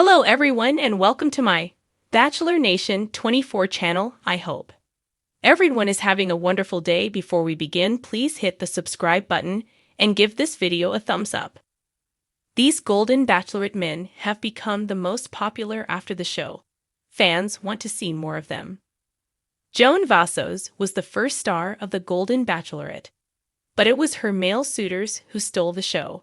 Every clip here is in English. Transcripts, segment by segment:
Hello everyone and welcome to my Bachelor Nation 24 channel. I hope everyone is having a wonderful day. Before we begin, please hit the subscribe button and give this video a thumbs up. These Golden Bachelorette men have become the most popular after the show. Fans want to see more of them. Joan Vassos was the first star of the Golden Bachelorette, but it was her male suitors who stole the show.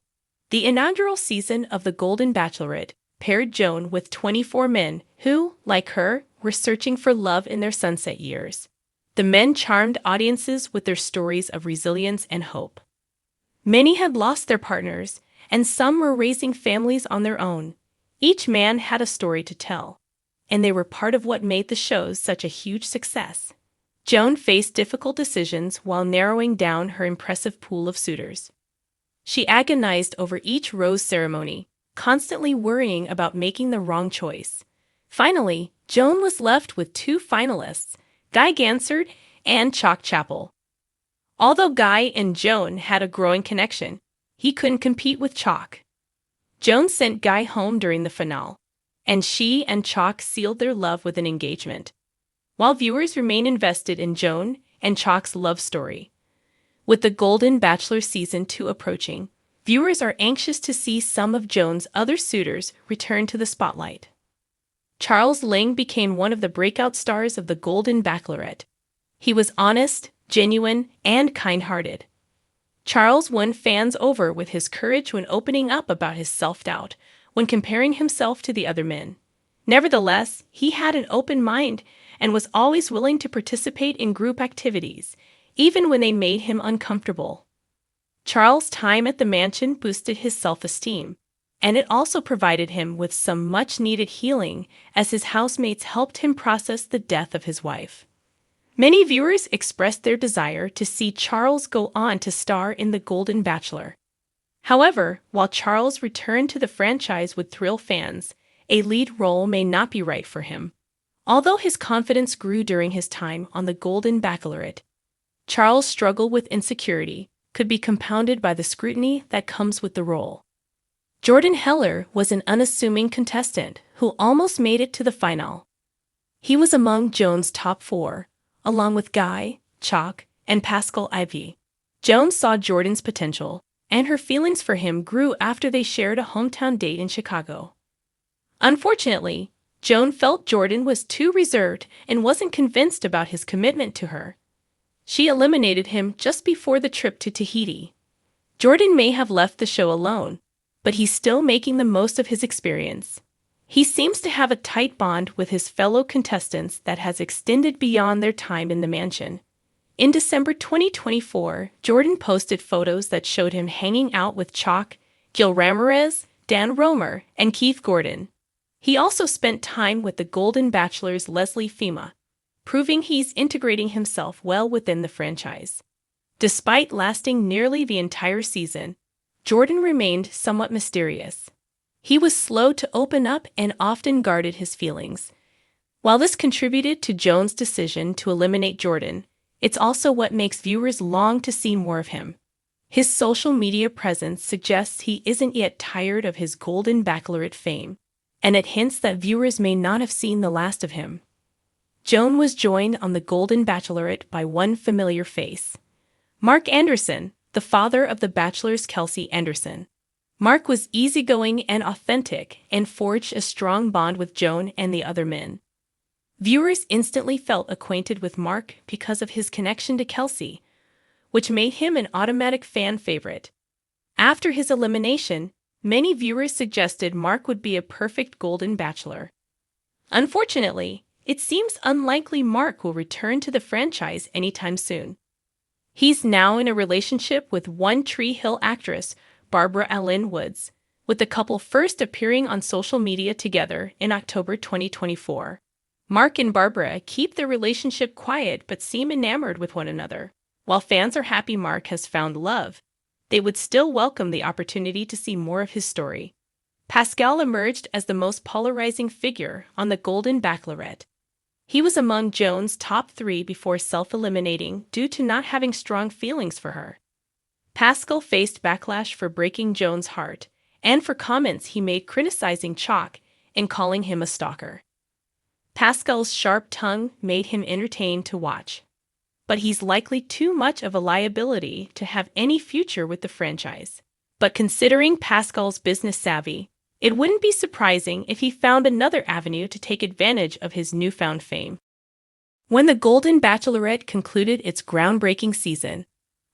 The inaugural season of the Golden Bachelorette paired Joan with 24 men who, like her, were searching for love in their sunset years. The men charmed audiences with their stories of resilience and hope. Many had lost their partners, and some were raising families on their own. Each man had a story to tell, and they were part of what made the shows such a huge success. Joan faced difficult decisions while narrowing down her impressive pool of suitors. She agonized over each rose ceremony, constantly worrying about making the wrong choice. Finally, Joan was left with two finalists, Guy Gansard and Chalk Chapel. Although Guy and Joan had a growing connection, he couldn't compete with Chalk. Joan sent Guy home during the finale, and she and Chalk sealed their love with an engagement. While viewers remain invested in Joan and Chalk's love story, with the Golden Bachelor Season 2 approaching, viewers are anxious to see some of Joan's other suitors return to the spotlight. Charles Ling became one of the breakout stars of the Golden Bachelorette. He was honest, genuine, and kind-hearted. Charles won fans over with his courage when opening up about his self-doubt when comparing himself to the other men. Nevertheless, he had an open mind and was always willing to participate in group activities, even when they made him uncomfortable. Charles' time at the mansion boosted his self-esteem, and it also provided him with some much-needed healing as his housemates helped him process the death of his wife. Many viewers expressed their desire to see Charles go on to star in The Golden Bachelor. However, while Charles returned to the franchise would thrill fans, a lead role may not be right for him. Although his confidence grew during his time on The Golden Bachelorette, Charles' struggle with insecurity could be compounded by the scrutiny that comes with the role. Jordan Heller was an unassuming contestant who almost made it to the final. He was among Joan's top 4, along with Guy, Chalk, and Pascal Ivy. Joan saw Jordan's potential, and her feelings for him grew after they shared a hometown date in Chicago. Unfortunately, Joan felt Jordan was too reserved and wasn't convinced about his commitment to her. She eliminated him just before the trip to Tahiti. Jordan may have left the show alone, but he's still making the most of his experience. He seems to have a tight bond with his fellow contestants that has extended beyond their time in the mansion. In December 2024, Jordan posted photos that showed him hanging out with Chalk, Gil Ramirez, Dan Romer, and Keith Gordon. He also spent time with the Golden Bachelor's Leslie Fema, proving he's integrating himself well within the franchise. Despite lasting nearly the entire season, Jordan remained somewhat mysterious. He was slow to open up and often guarded his feelings. While this contributed to Joan's decision to eliminate Jordan, it's also what makes viewers long to see more of him. His social media presence suggests he isn't yet tired of his Golden Bachelorette fame, and it hints that viewers may not have seen the last of him. Joan was joined on The Golden Bachelorette by one familiar face: Mark Anderson, the father of The Bachelor's Kelsey Anderson. Mark was easygoing and authentic and forged a strong bond with Joan and the other men. Viewers instantly felt acquainted with Mark because of his connection to Kelsey, which made him an automatic fan favorite. After his elimination, many viewers suggested Mark would be a perfect Golden Bachelor. Unfortunately, it seems unlikely Mark will return to the franchise anytime soon. He's now in a relationship with One Tree Hill actress Barbara Alyn Woods, with the couple first appearing on social media together in October 2024. Mark and Barbara keep their relationship quiet but seem enamored with one another. While fans are happy Mark has found love, they would still welcome the opportunity to see more of his story. Pascal emerged as the most polarizing figure on The Golden Bachelorette. He was among Joan's top 3 before self-eliminating due to not having strong feelings for her. Pascal faced backlash for breaking Joan's heart and for comments he made criticizing Chalk and calling him a stalker. Pascal's sharp tongue made him entertaining to watch, but he's likely too much of a liability to have any future with the franchise. But considering Pascal's business savvy, it wouldn't be surprising if he found another avenue to take advantage of his newfound fame. When the Golden Bachelorette concluded its groundbreaking season,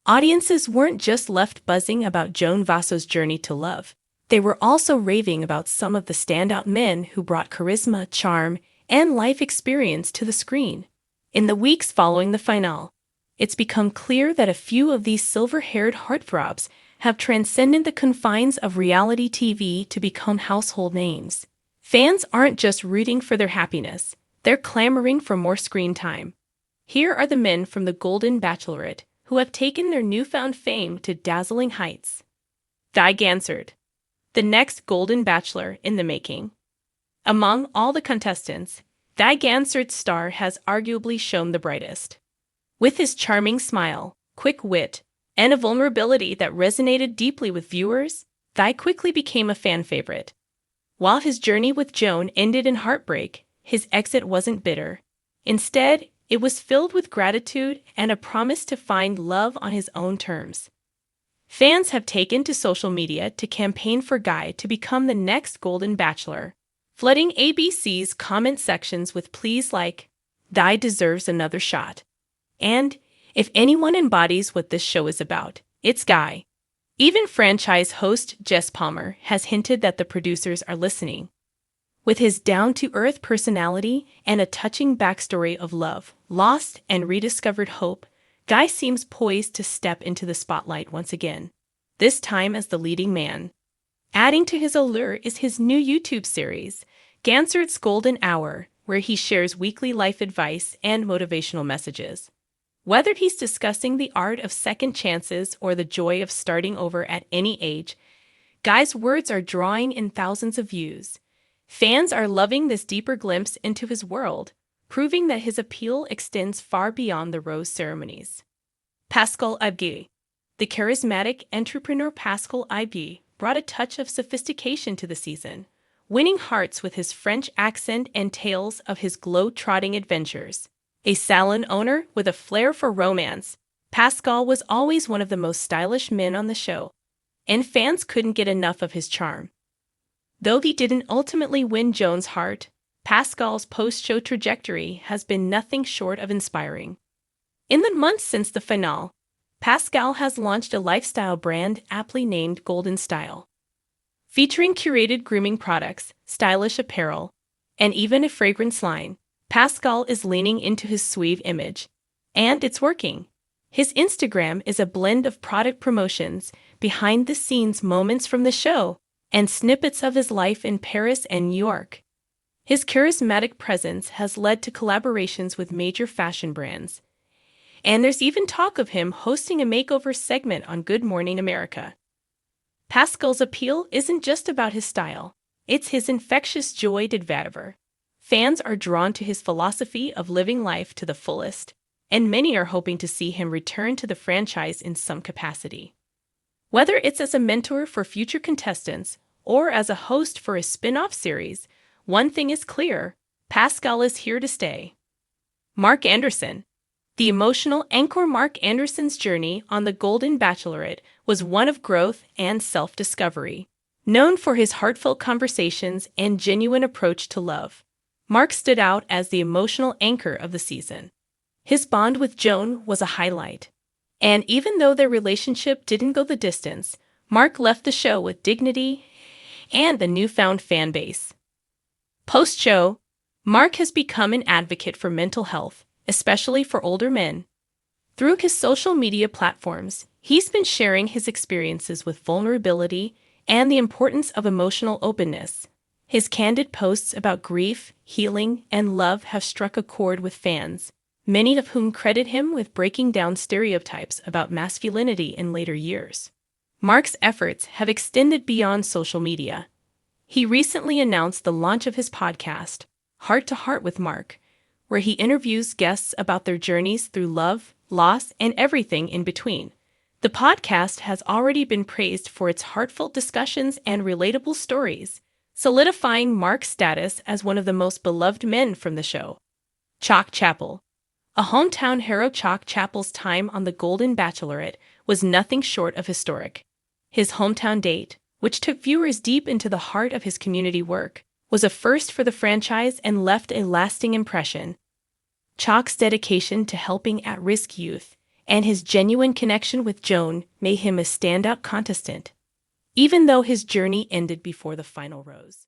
audiences weren't just left buzzing about Joan Vasso's journey to love. They were also raving about some of the standout men who brought charisma, charm, and life experience to the screen. In the weeks following the finale, it's become clear that a few of these silver-haired heartthrobs have transcended the confines of reality TV to become household names. Fans aren't just rooting for their happiness, they're clamoring for more screen time. Here are the men from the Golden Bachelorette who have taken their newfound fame to dazzling heights. Guy Gansard, the next Golden Bachelor in the making. Among all the contestants, Guy Gansard's star has arguably shone the brightest. With his charming smile, quick wit, and a vulnerability that resonated deeply with viewers, Guy quickly became a fan favorite. While his journey with Joan ended in heartbreak, his exit wasn't bitter. Instead, it was filled with gratitude and a promise to find love on his own terms. Fans have taken to social media to campaign for Guy to become the next Golden Bachelor, flooding ABC's comment sections with pleas like, "Guy deserves another shot," and "If anyone embodies what this show is about, it's Guy." Even franchise host Jess Palmer has hinted that the producers are listening. With his down-to-earth personality and a touching backstory of love, lost, and rediscovered hope, Guy seems poised to step into the spotlight once again, this time as the leading man. Adding to his allure is his new YouTube series, Gansard's Golden Hour, where he shares weekly life advice and motivational messages. Whether he's discussing the art of second chances or the joy of starting over at any age, Guy's words are drawing in thousands of views. Fans are loving this deeper glimpse into his world, proving that his appeal extends far beyond the rose ceremonies. Pascal Aibgué. The charismatic entrepreneur Pascal Aibgué brought a touch of sophistication to the season, winning hearts with his French accent and tales of his globe-trotting adventures. A salon owner with a flair for romance, Pascal was always one of the most stylish men on the show, and fans couldn't get enough of his charm. Though he didn't ultimately win Joan's heart, Pascal's post-show trajectory has been nothing short of inspiring. In the months since the finale, Pascal has launched a lifestyle brand aptly named Golden Style. Featuring curated grooming products, stylish apparel, and even a fragrance line, Pascal is leaning into his suave image. And it's working. His Instagram is a blend of product promotions, behind-the-scenes moments from the show, and snippets of his life in Paris and New York. His charismatic presence has led to collaborations with major fashion brands. And there's even talk of him hosting a makeover segment on Good Morning America. Pascal's appeal isn't just about his style, it's his infectious joie de vivre. Fans are drawn to his philosophy of living life to the fullest, and many are hoping to see him return to the franchise in some capacity. Whether it's as a mentor for future contestants or as a host for a spin-off series, one thing is clear: Pascal is here to stay. Mark Anderson. The emotional anchor Mark Anderson's journey on The Golden Bachelorette was one of growth and self-discovery. Known for his heartfelt conversations and genuine approach to love, Mark stood out as the emotional anchor of the season. His bond with Joan was a highlight. And even though their relationship didn't go the distance, Mark left the show with dignity and a newfound fan base. Post-show, Mark has become an advocate for mental health, especially for older men. Through his social media platforms, he's been sharing his experiences with vulnerability and the importance of emotional openness. His candid posts about grief, healing, and love have struck a chord with fans, many of whom credit him with breaking down stereotypes about masculinity in later years. Mark's efforts have extended beyond social media. He recently announced the launch of his podcast, Heart to Heart with Mark, where he interviews guests about their journeys through love, loss, and everything in between. The podcast has already been praised for its heartfelt discussions and relatable stories, solidifying Mark's status as one of the most beloved men from the show. Chalk Chapel. A hometown hero, Chalk Chapel's time on The Golden Bachelorette was nothing short of historic. His hometown date, which took viewers deep into the heart of his community work, was a first for the franchise and left a lasting impression. Chalk's dedication to helping at-risk youth and his genuine connection with Joan made him a standout contestant, even though his journey ended before the final rose.